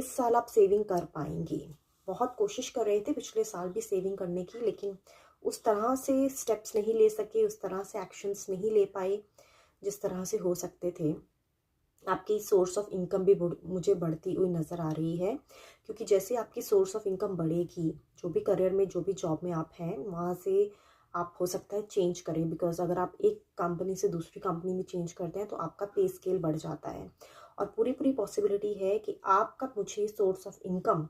इस साल आप सेविंग कर पाएंगी। बहुत कोशिश कर रहे थे पिछले साल भी सेविंग करने की, लेकिन उस तरह से स्टेप्स नहीं ले सके, उस तरह से एक्शंस नहीं ले पाए जिस तरह से हो सकते थे। आपकी सोर्स ऑफ इनकम भी मुझे बढ़ती हुई नज़र आ रही है, क्योंकि जैसे आपकी सोर्स ऑफ इनकम बढ़ेगी, जो भी करियर में, जो भी जॉब में आप हैं, वहाँ से आप हो सकता है चेंज करें। बिकॉज अगर आप एक कंपनी से दूसरी कंपनी में चेंज करते हैं तो आपका पे स्केल बढ़ जाता है, और पूरी पूरी पॉसिबिलिटी है कि आपका मुझे सोर्स ऑफ इनकम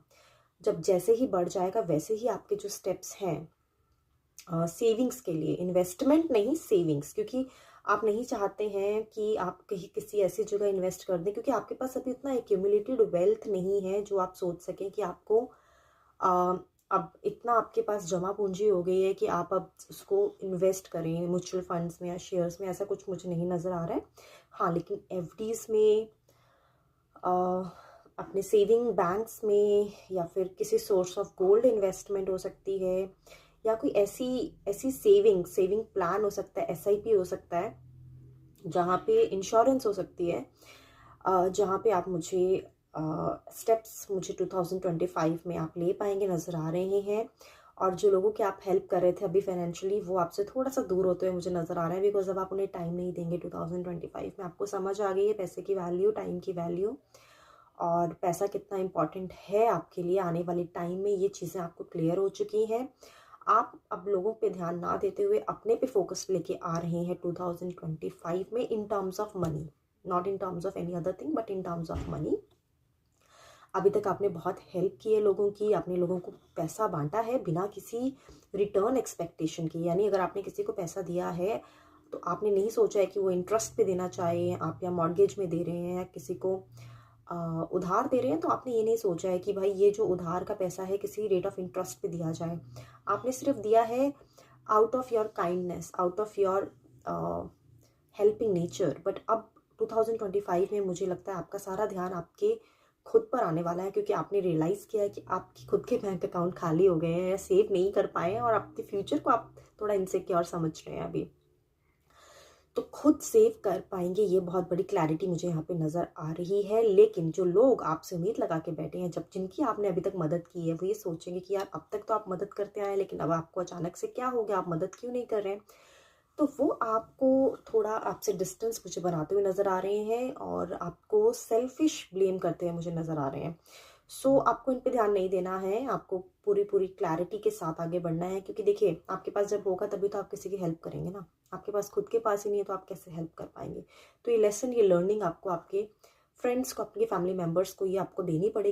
जब जैसे ही बढ़ जाएगा, वैसे ही आपके जो स्टेप्स हैं सेविंग्स के लिए, इन्वेस्टमेंट नहीं सेविंग्स, क्योंकि आप नहीं चाहते हैं कि आप कहीं किसी ऐसी जगह इन्वेस्ट कर दें, क्योंकि आपके पास अभी उतना एक्यूमुलेटेड वेल्थ नहीं है जो आप सोच सकें कि आपको अ, अब इतना आपके पास जमा पूंजी हो गई है कि आप अब उसको इन्वेस्ट करें म्यूचुअल फंड्स में या शेयर्स में। ऐसा कुछ मुझे नहीं नज़र आ रहा है। हाँ, लेकिन एफडीज में, अपने सेविंग बैंक्स में, या फिर किसी सोर्स ऑफ गोल्ड इन्वेस्टमेंट हो सकती है, या कोई ऐसी ऐसी सेविंग प्लान हो सकता है, एसआईपी हो सकता है, जहाँ पे इंश्योरेंस हो सकती है, जहाँ पे आप मुझे स्टेप्स मुझे 2025 में आप ले पाएंगे नज़र आ रहे हैं। और जो लोगों की आप हेल्प कर रहे थे अभी फाइनेंशियली, वो आपसे थोड़ा सा दूर होते हुए मुझे नज़र आ रहे हैं, बिकॉज अब आप उन्हें टाइम नहीं देंगे 2025 में। आपको समझ आ गई है पैसे की वैल्यू, टाइम की वैल्यू, और पैसा कितना इम्पॉर्टेंट है आपके लिए आने वाले टाइम में। ये चीज़ें आपको क्लियर हो चुकी हैं। आप अब लोगों पे ध्यान ना देते हुए अपने पे फोकस लेके आ रहे हैं 2025 में, in terms of money, not in terms of any other thing, but in terms of money. अभी तक आपने बहुत हेल्प की है लोगों की, आपने लोगों को पैसा बांटा है बिना किसी रिटर्न एक्सपेक्टेशन की। यानी अगर आपने किसी को पैसा दिया है तो आपने नहीं सोचा है कि वो इंटरेस्ट पे देना चाहे आप, या मॉर्गेज में दे रहे हैं, या किसी को उधार दे रहे हैं, तो आपने ये नहीं सोचा है कि भाई ये जो उधार का पैसा है किसी रेट ऑफ इंटरेस्ट पे दिया जाए। आपने सिर्फ दिया है out of your kindness, out of your helping nature. But अब 2025 में मुझे लगता है आपका सारा ध्यान आपके खुद पर आने वाला है, क्योंकि आपने रियलाइज़ किया है कि आपकी खुद के बैंक अकाउंट खाली हो गए हैं या सेव नहीं कर पाए हैं, और आपके फ्यूचर को आप थोड़ा इनसिक्योर समझ रहे हैं अभी। तो खुद सेव कर पाएंगे, ये बहुत बड़ी क्लैरिटी मुझे यहाँ पे नज़र आ रही है। लेकिन जो लोग आपसे उम्मीद लगा के बैठे हैं, जब जिनकी आपने अभी तक मदद की है, वो ये सोचेंगे कि यार अब तक तो आप मदद करते आए, लेकिन अब आपको अचानक से क्या हो गया, आप मदद क्यों नहीं कर रहे हैं। तो वो आपको थोड़ा आपसे डिस्टेंस मुझे बनाते हुए नज़र आ रहे हैं, और आपको सेल्फिश ब्लेम करते हुए मुझे नज़र आ रहे हैं। सो आपको इन पे ध्यान नहीं देना है, आपको पूरी पूरी क्लैरिटी के साथ आगे बढ़ना है। क्योंकि देखिए, आपके पास जब होगा तभी तो आप किसी की हेल्प करेंगे ना। आपके पास खुद के पास ही नहीं है तो आप कैसे हेल्प कर पाएंगे। तो ये लेसन, ये लर्निंग आपको आपके फ्रेंड्स को, आपके फैमिली मेम्बर्स को ये आपको देनी पड़ेगी।